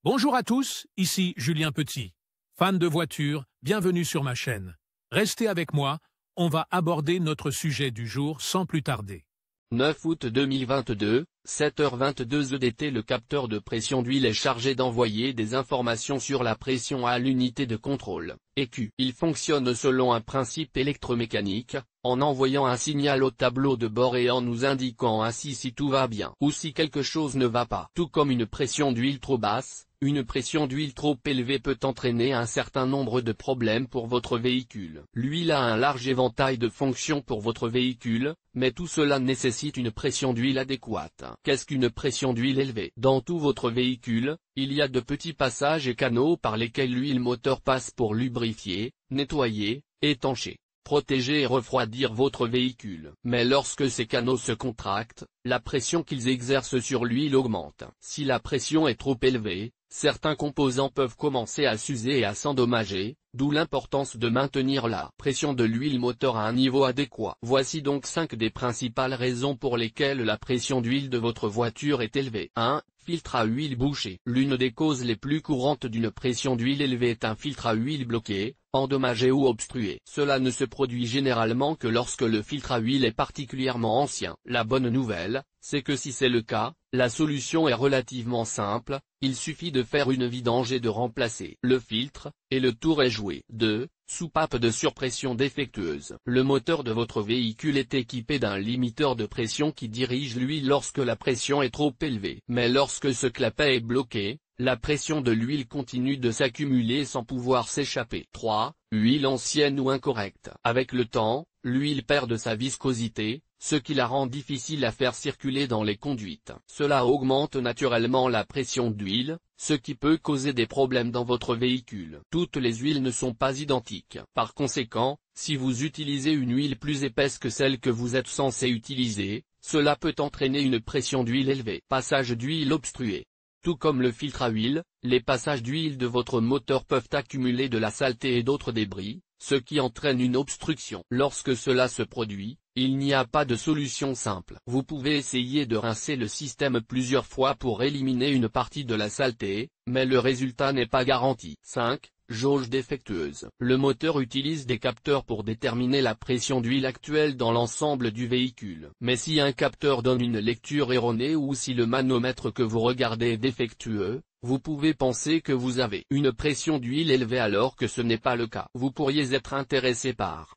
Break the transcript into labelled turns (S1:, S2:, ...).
S1: Bonjour à tous, ici Julien Petit. Fan de voitures, bienvenue sur ma chaîne. Restez avec moi, on va aborder notre sujet du jour sans plus tarder.
S2: 9 août 2022, 7h22 EDT. Le capteur de pression d'huile est chargé d'envoyer des informations sur la pression à l'unité de contrôle, EQ. Il fonctionne selon un principe électromécanique, en envoyant un signal au tableau de bord et en nous indiquant ainsi si tout va bien ou si quelque chose ne va pas. Tout comme une pression d'huile trop basse, une pression d'huile trop élevée peut entraîner un certain nombre de problèmes pour votre véhicule. L'huile a un large éventail de fonctions pour votre véhicule, mais tout cela nécessite une pression d'huile adéquate. Qu'est-ce qu'une pression d'huile élevée? Dans tout votre véhicule, il y a de petits passages et canaux par lesquels l'huile moteur passe pour lubrifier, nettoyer, étancher, protéger et refroidir votre véhicule. Mais lorsque ces canaux se contractent, la pression qu'ils exercent sur l'huile augmente. Si la pression est trop élevée, certains composants peuvent commencer à s'user et à s'endommager, d'où l'importance de maintenir la pression de l'huile moteur à un niveau adéquat. Voici donc 5 des principales raisons pour lesquelles la pression d'huile de votre voiture est élevée. 1. Filtre à huile bouché. L'une des causes les plus courantes d'une pression d'huile élevée est un filtre à huile bloqué, endommagé ou obstrué. Cela ne se produit généralement que lorsque le filtre à huile est particulièrement ancien. La bonne nouvelle, c'est que si c'est le cas, la solution est relativement simple, il suffit de faire une vidange et de remplacer le filtre, et le tour est joué. 2. Soupape de surpression défectueuse. Le moteur de votre véhicule est équipé d'un limiteur de pression qui dirige l'huile lorsque la pression est trop élevée. Mais lorsque ce clapet est bloqué, la pression de l'huile continue de s'accumuler sans pouvoir s'échapper. 3. Huile ancienne ou incorrecte. Avec le temps, l'huile perd de sa viscosité, ce qui la rend difficile à faire circuler dans les conduites. Cela augmente naturellement la pression d'huile, ce qui peut causer des problèmes dans votre véhicule. Toutes les huiles ne sont pas identiques. Par conséquent, si vous utilisez une huile plus épaisse que celle que vous êtes censé utiliser, cela peut entraîner une pression d'huile élevée. Passage d'huile obstrué. Tout comme le filtre à huile, les passages d'huile de votre moteur peuvent accumuler de la saleté et d'autres débris, ce qui entraîne une obstruction. Lorsque cela se produit, il n'y a pas de solution simple. Vous pouvez essayer de rincer le système plusieurs fois pour éliminer une partie de la saleté, mais le résultat n'est pas garanti. 5. Jauge défectueuse. Le moteur utilise des capteurs pour déterminer la pression d'huile actuelle dans l'ensemble du véhicule. Mais si un capteur donne une lecture erronée ou si le manomètre que vous regardez est défectueux, vous pouvez penser que vous avez une pression d'huile élevée alors que ce n'est pas le cas. Vous pourriez être intéressé par